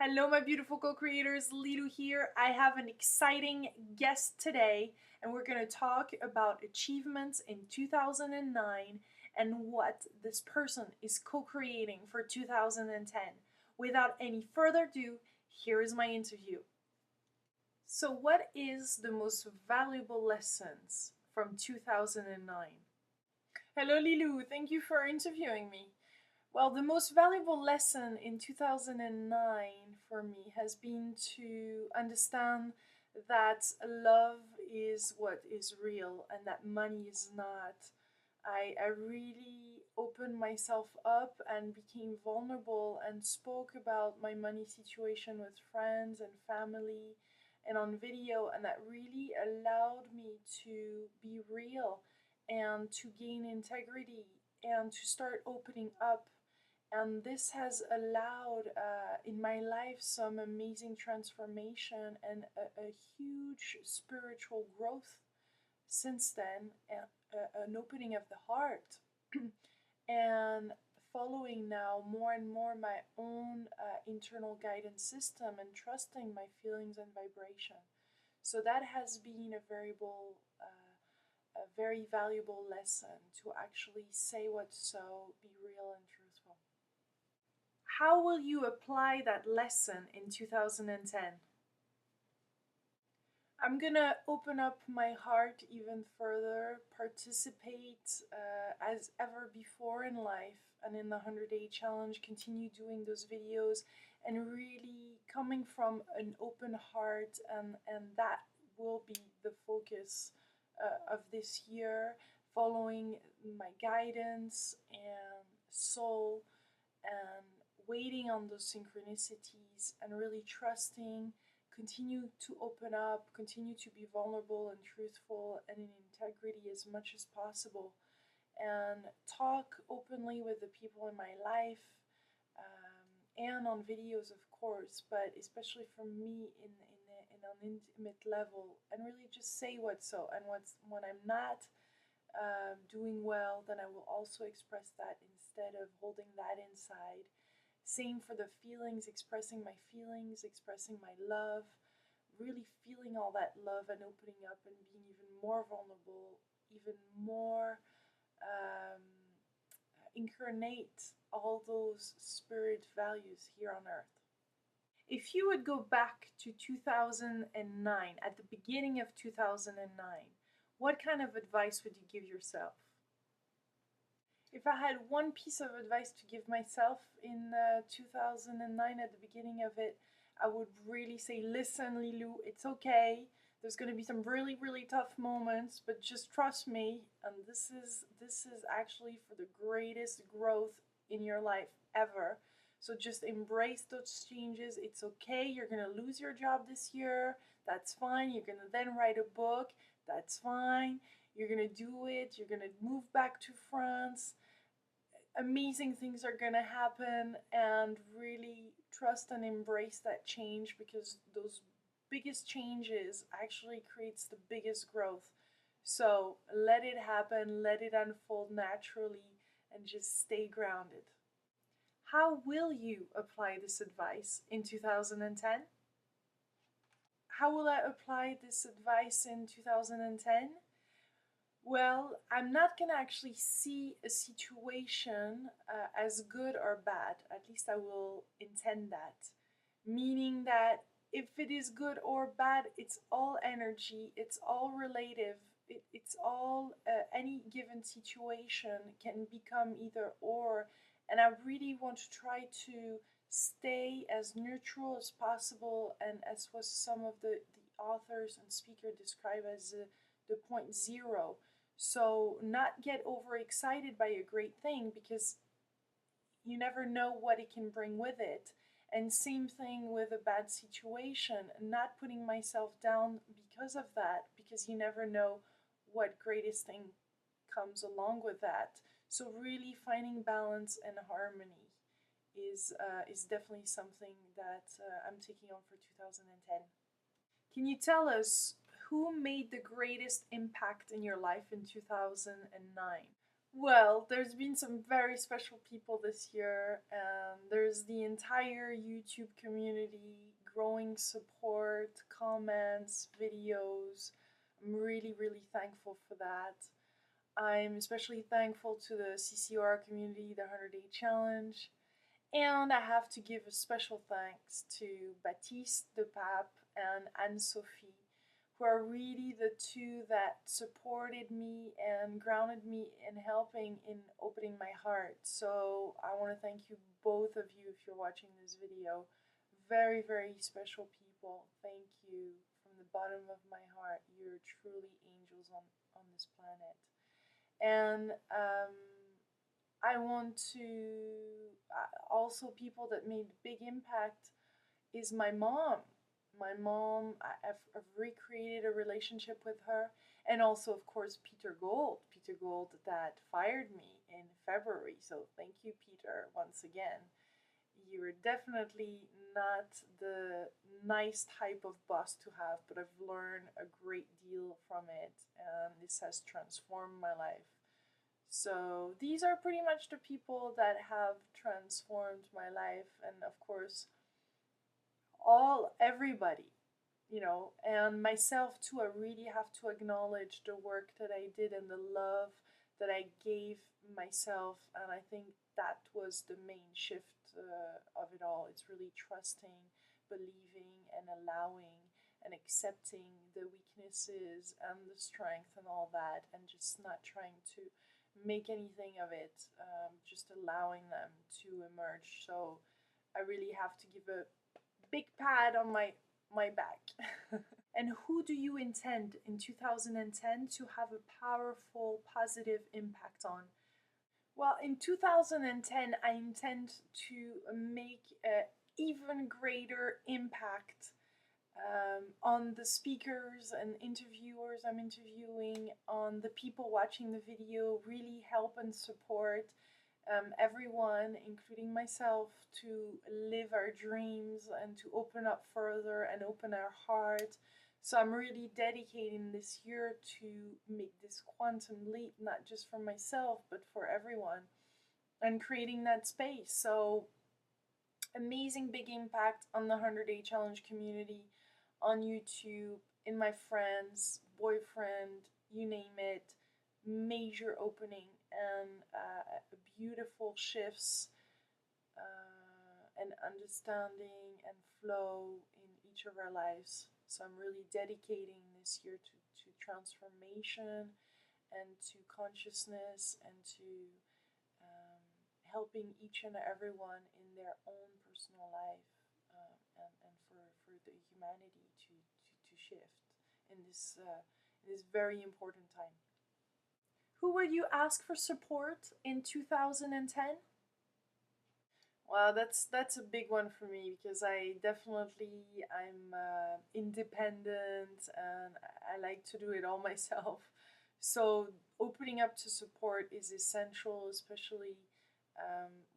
Hello, my beautiful co-creators. Lilou here. I have an exciting guest today, and we're going to talk about achievements in 2009 and what this person is co-creating for 2010. Without any further ado, here is my interview. So, what is the most valuable lessons from 2009? Hello, Lilou. Thank you for interviewing me. Well, the most valuable lesson in 2009 for me has been to understand that love is what is real and that money is not. I really opened myself up and became vulnerable and spoke about my money situation with friends and family and on video, and that really allowed me to be real and to gain integrity and to start opening up, and this has allowed in my life some amazing transformation and a huge spiritual growth since then, and an opening of the heart and following now more and more my own internal guidance system and trusting my feelings and vibration. So that has been a very valuable lesson, to actually say what's so, be real and truthful. How will you apply that lesson in 2010? I'm gonna open up my heart even further, participate as ever before in life and in the 100-day challenge, continue doing those videos and really coming from an open heart, and that will be the focus of this year, following my guidance and soul and waiting on those synchronicities and really trusting, continue to open up, continue to be vulnerable and truthful and in integrity as much as possible, and talk openly with the people in my life, and on videos, of course, but especially for me in an intimate level, and really just say what's so, and when I'm not doing well, then I will also express that instead of holding that inside. Same for the feelings, expressing my feelings, expressing my love, really feeling all that love and opening up and being even more vulnerable, even more incarnate all those spirit values here on earth. If you would go back to 2009, at the beginning of 2009, what kind of advice would you give yourself? If I had one piece of advice to give myself in 2009, at the beginning of it, I would really say, listen, Lilou, it's okay. There's going to be some really, really tough moments, but just trust me. And this is actually for the greatest growth in your life ever. So just embrace those changes. It's okay. You're going to lose your job this year. That's fine. You're going to then write a book. That's fine. You're going to do it. You're going to move back to France. Amazing things are going to happen, and really trust and embrace that change, because those biggest changes actually creates the biggest growth. So let it happen, let it unfold naturally, and just stay grounded. How will you apply this advice in 2010? How will I apply this advice in 2010? Well, I'm not going to actually see a situation as good or bad. At least I will intend that. Meaning that if it is good or bad, it's all energy, it's all relative, it's all, any given situation can become either or. And I really want to try to stay as neutral as possible, and as was some of the authors and speakers describe as the point zero. So not get overexcited by a great thing, because you never know what it can bring with it. And same thing with a bad situation, not putting myself down because of that, because you never know what greatest thing comes along with that. So really finding balance and harmony is definitely something that I'm taking on for 2010. Can you tell us who made the greatest impact in your life in 2009? Well, there's been some very special people this year, and there's the entire YouTube community, growing support, comments, videos. I'm really, really thankful for that. I'm especially thankful to the CCR community, the 100-Day Challenge. And I have to give a special thanks to Baptiste, the Pape, and Anne Sophie, who are really the two that supported me and grounded me in helping in opening my heart. So I want to thank you, both of you, if you're watching this video. Very, very special people. Thank you from the bottom of my heart. You're truly angels on this planet. And I want to also, people that made big impact is my mom. My mom, I've recreated a relationship with her, and also, of course, Peter Gold. Peter Gold that fired me in February. So thank you, Peter, once again. You're definitely not the nice type of boss to have, but I've learned a great deal from it, and this has transformed my life. So these are pretty much the people that have transformed my life, and of course, everybody, and myself too. I really have to acknowledge the work that I did and the love that I gave myself, and I think that was the main shift of it all. It's really trusting, believing, and allowing and accepting the weaknesses and the strength and all that, and just not trying to make anything of it, just allowing them to emerge. So I really have to give a big pat on my back. And who do you intend in 2010 to have a powerful, positive impact on? Well, in 2010, I intend to make an even greater impact on the speakers and interviewers I'm interviewing, on the people watching the video, really help and support everyone, including myself, to live our dreams and to open up further and open our heart. So I'm really dedicating this year to make this quantum leap, not just for myself, but for everyone, and creating that space. So amazing big impact on the 100-Day Challenge community, on YouTube, in my friends, boyfriend, you name it. Major opening and beautiful shifts and understanding and flow in each of our lives. So I'm really dedicating this year to transformation and to consciousness and to helping each and everyone in their own personal life, and for the humanity to shift in this very important time. Who would you ask for support in 2010? Well, that's a big one for me, because I'm independent and I like to do it all myself. So opening up to support is essential, especially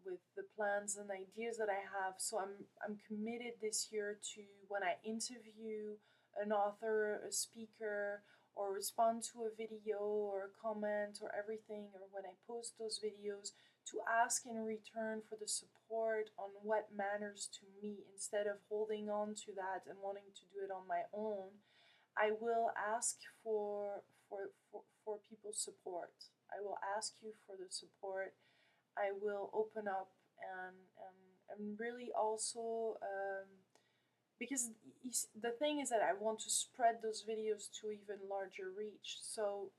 with the plans and ideas that I have. So I'm committed this year to, when I interview an author, a speaker, or respond to a video or a comment or everything, or when I post those videos, to ask in return for the support on what matters to me, instead of holding on to that and wanting to do it on my own. I will ask for people's support. I will ask you for the support. I will open up and really also, because the thing is that I want to spread those videos to even larger reach. So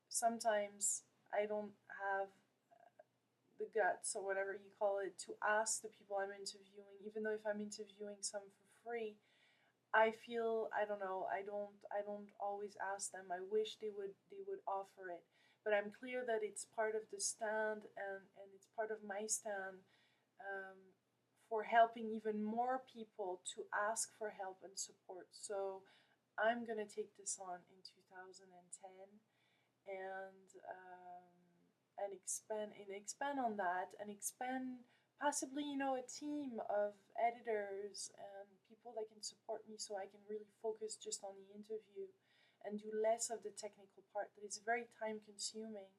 sometimes I don't have the guts, or whatever you call it, to ask the people I'm interviewing, even though if I'm interviewing some for free, I feel, I don't know, I don't always ask them. I wish they would offer it. But I'm clear that it's part of the stand, and it's part of my stand, for helping even more people to ask for help and support. So I'm gonna take this on in 2010, and expand on that, and expand possibly, a team of editors and people that can support me, so I can really focus just on the interview and do less of the technical part that is very time consuming.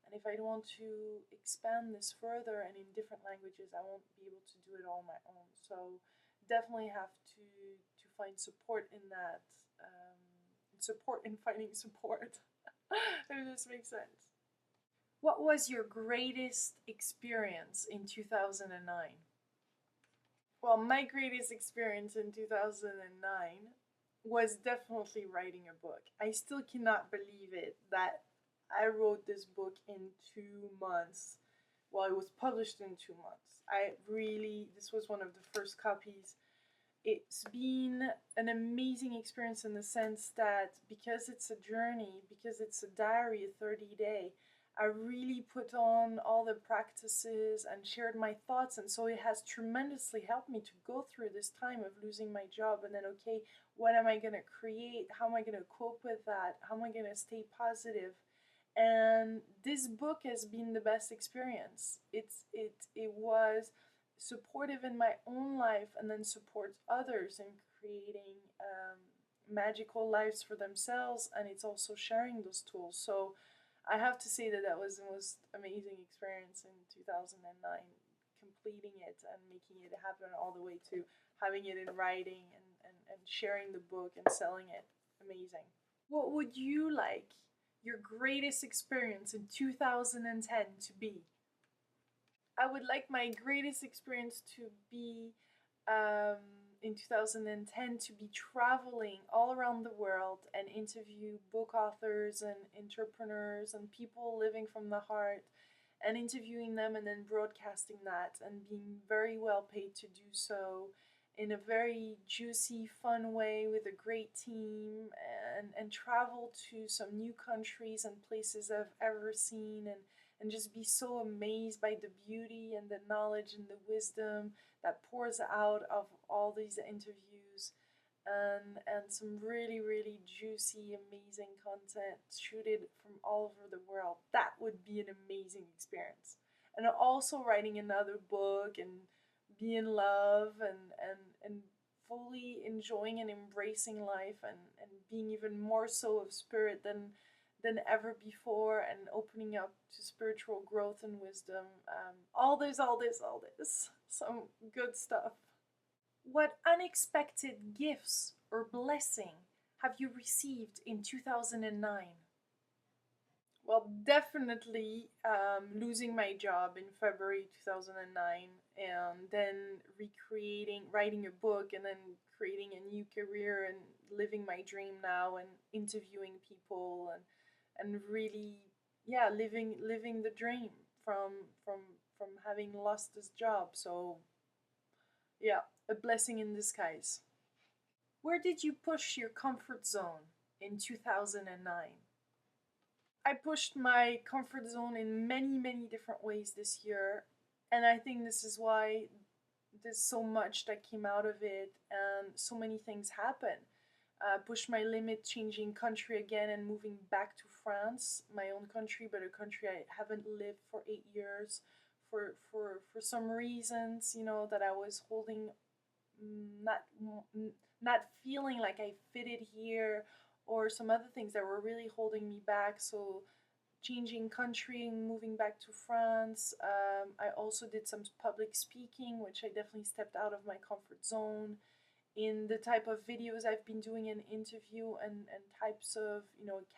And if I want to expand this further and in different languages, I won't be able to do it all on my own. So definitely have to find support in that. Support in finding support. If this makes sense. What was your greatest experience in 2009? Well, my greatest experience in 2009 was definitely writing a book. I still cannot believe it that I wrote this book in 2 months. Well, it was published in 2 months. This was one of the first copies. It's been an amazing experience in the sense that because it's a journey, because it's a diary, a 30-day, I really put on all the practices and shared my thoughts, and so it has tremendously helped me to go through this time of losing my job and then, okay, what am I going to create? How am I going to cope with that? How am I going to stay positive? And this book has been the best experience. It was supportive in my own life and then supports others in creating magical lives for themselves, and it's also sharing those tools. So I have to say that that was the most amazing experience in 2009, completing it and making it happen all the way to having it in writing and sharing the book and selling it. Amazing. What would you like your greatest experience in 2010 to be? I would like my greatest experience to be um, in 2010 to be traveling all around the world and interview book authors and entrepreneurs and people living from the heart and interviewing them and then broadcasting that and being very well paid to do so in a very juicy, fun way with a great team and travel to some new countries and places I've ever seen and just be so amazed by the beauty and the knowledge and the wisdom that pours out of all these interviews and some really, really juicy, amazing content shooted from all over the world. That would be an amazing experience. And also writing another book and be in love and fully enjoying and embracing life and being even more so of spirit than ever before and opening up to spiritual growth and wisdom. All this, all this, all this. Some good stuff. What unexpected gifts or blessing have you received in 2009? Well, definitely losing my job in February 2009 and then writing a book and then creating a new career and living my dream now and interviewing people and really, yeah, living the dream from from from having lost this job. So, yeah, a blessing in disguise. Where did you push your comfort zone in 2009? I pushed my comfort zone in many, many different ways this year, and I think this is why there's so much that came out of it, and so many things happen. Pushed my limit, changing country again, and moving back to France, my own country, but a country I haven't lived for 8 years, for some reasons, that I was holding, not not feeling like I fitted here, or some other things that were really holding me back. So changing country and moving back to France. I also did some public speaking, which I definitely stepped out of my comfort zone in the type of videos I've been doing an interview and types of,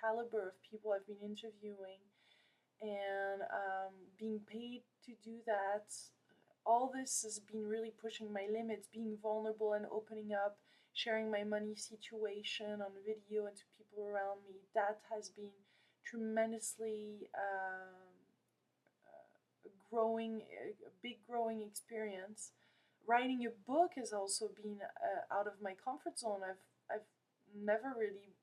caliber of people I've been interviewing and being paid to do that. All this has been really pushing my limits, being vulnerable and opening up, sharing my money situation on video and to people around me. That has been tremendously a big growing experience. Writing a book has also been out of my comfort zone. I've never really,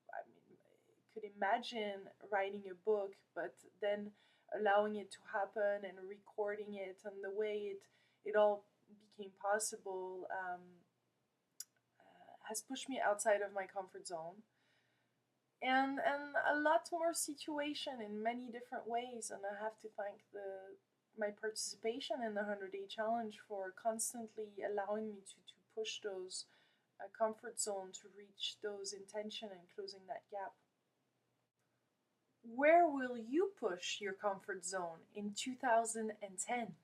could imagine writing a book, but then allowing it to happen and recording it and the way it all became possible has pushed me outside of my comfort zone and a lot more situation in many different ways. And I have to thank my participation in the 100-day challenge for constantly allowing me to push those comfort zone to reach those intention and closing that gap. Where will you push your comfort zone in 2010?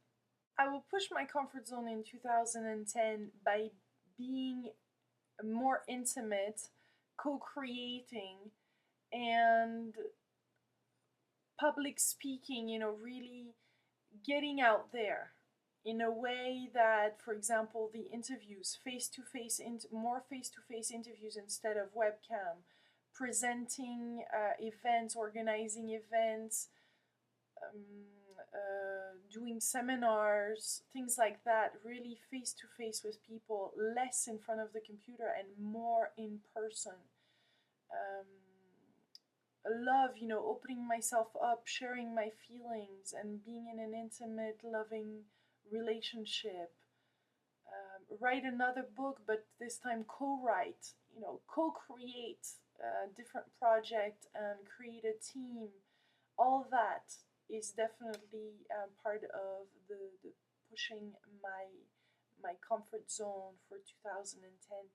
I will push my comfort zone in 2010 by being more intimate, co creating, and public speaking, really getting out there in a way that, for example, the interviews, more face to face interviews instead of webcam, presenting events, organizing events, doing seminars, things like that, really face to face with people, less in front of the computer and more in person. I love, opening myself up, sharing my feelings, and being in an intimate, loving relationship. Write another book, but this time co-write, co-create a different project and create a team. All that is definitely part of the pushing my comfort zone for 2010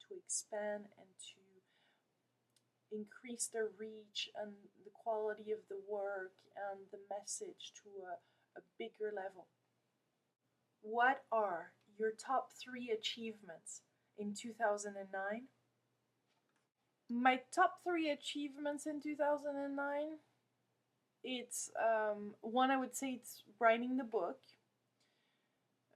to expand and to increase the reach and the quality of the work and the message to a bigger level. What are your top 3 achievements in 2009? My top 3 achievements in 2009, it's one, I would say it's writing the book.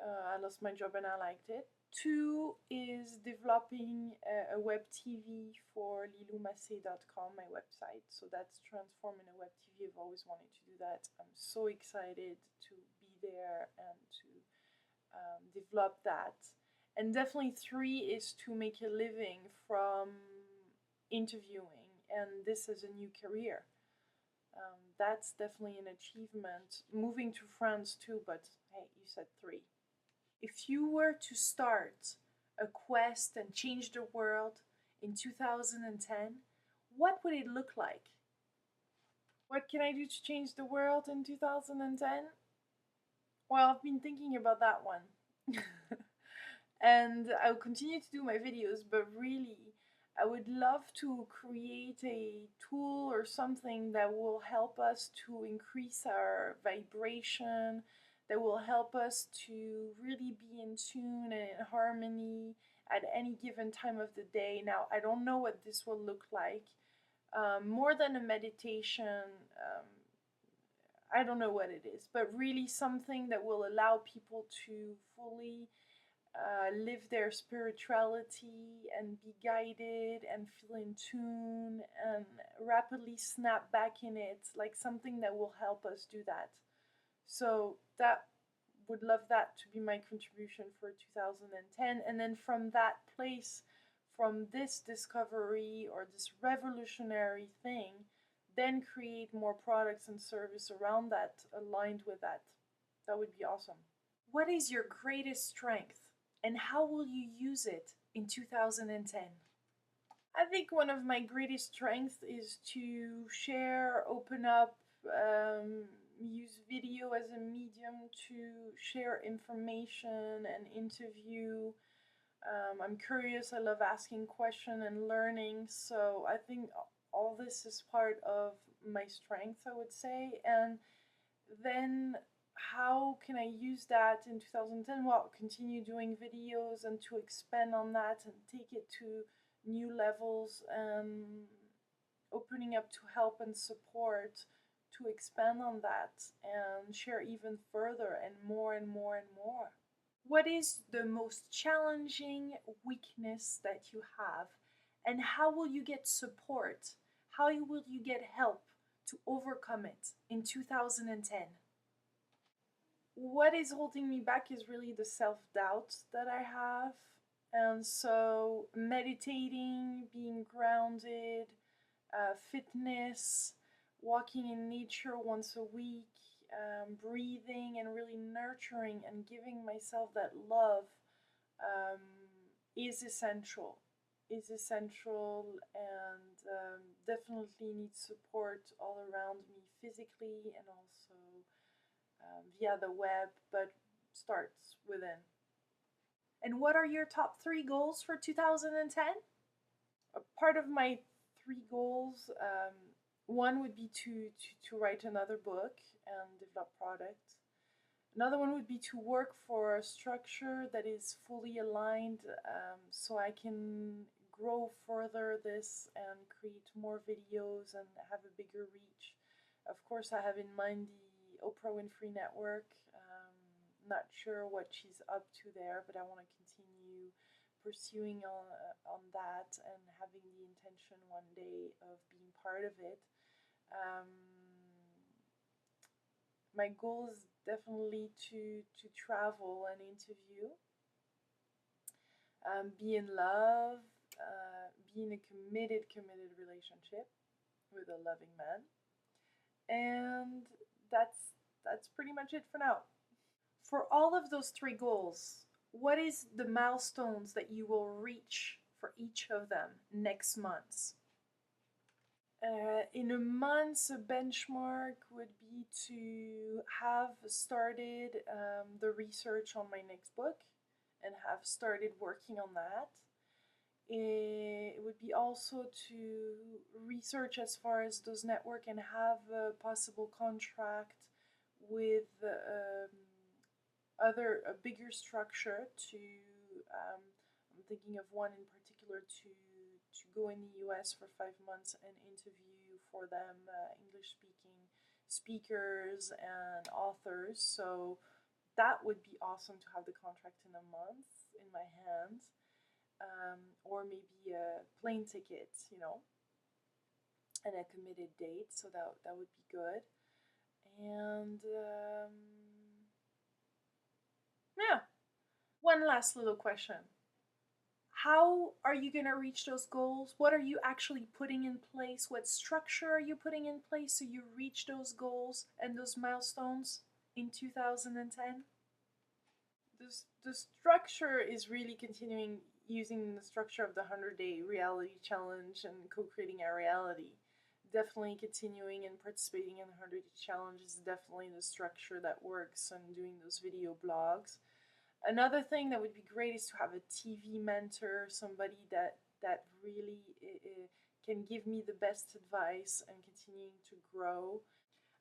I lost my job and I liked it. 2 is developing a web TV for liloumacé.com, my website. So that's transforming a web TV. I've always wanted to do that. I'm so excited to be there and to develop that. And definitely 3 is to make a living from interviewing, and this is a new career. That's definitely an achievement. Moving to France too, but hey, you said 3. If you were to start a quest and change the world in 2010, what would it look like? What can I do to change the world in 2010? Well, I've been thinking about that one. And I'll continue to do my videos, but really, I would love to create a tool or something that will help us to increase our vibration, that will help us to really be in tune and in harmony at any given time of the day. Now, I don't know what this will look like. More than a meditation, I don't know what it is, but really something that will allow people to fully live their spirituality and be guided and feel in tune and rapidly snap back in it, like something that will help us do that. So that would love that to be my contribution for 2010. And then from that place, from this discovery or this revolutionary thing, then create more products and service around that aligned with that. That would be awesome. What is your greatest strength and how will you use it in 2010? I think one of my greatest strengths is to share, open up, use video as a medium to share information and interview. I'm curious, I love asking questions and learning, so I think all this is part of my strength, I would say. And then how can I use that in 2010? Well, continue doing videos and to expand on that and take it to new levels and opening up to help and support to expand on that and share even further and more and more and more. What is the most challenging weakness that you have, and how will you get support? How will you get help to overcome it in 2010? What is holding me back is really the self-doubt that I have. And so meditating, being grounded, fitness, walking in nature once a week, breathing and really nurturing and giving myself that love is essential. And definitely need support all around me physically and also via the web, but starts within. And what are your top 3 goals for 2010? A part of my 3 goals One would be to write another book and develop products. Another one would be to work for a structure that is fully aligned, so I can grow further this and create more videos and have a bigger reach. Of course, I have in mind the Oprah Winfrey Network. Not sure what she's up to there, but I want to continue pursuing on that and having the intention one day of being part of it. Um, my goal is definitely to travel and interview, be in love, be in a committed relationship with a loving man, and that's pretty much it for now. For all of those three goals, what is the milestones that you will reach for each of them next month? In a month, a benchmark would be to have started the research on my next book and have started working on that. It would be also to research as far as those network and have a possible contract with a bigger structure to I'm thinking of one in particular to go in the US for 5 months and interview for them English speaking speakers and authors. So that would be awesome to have the contract in a month in my hands, or maybe a plane ticket, and a committed date. So that would be good. And yeah, one last little question. How are you going to reach those goals? What are you actually putting in place? What structure are you putting in place so you reach those goals and those milestones in 2010? The structure is really continuing using the structure of the 100-day reality challenge and co-creating our reality. Definitely continuing and participating in the 100-day challenge is definitely the structure that works, and doing those video blogs. Another thing that would be great is to have a TV mentor, somebody that really can give me the best advice and continuing to grow.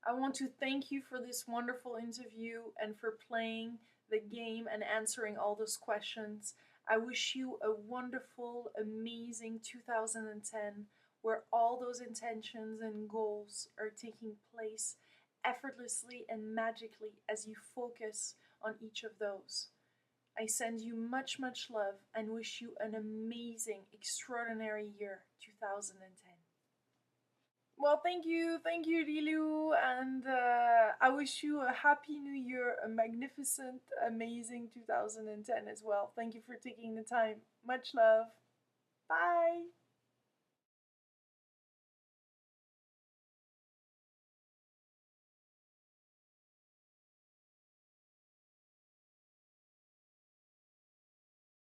I want to thank you for this wonderful interview and for playing the game and answering all those questions. I wish you a wonderful, amazing 2010 where all those intentions and goals are taking place effortlessly and magically as you focus on each of those. I send you much, much love and wish you an amazing, extraordinary year 2010. Well, thank you, Lilou, and I wish you a happy new year, a magnificent, amazing 2010 as well. Thank you for taking the time. Much love. Bye.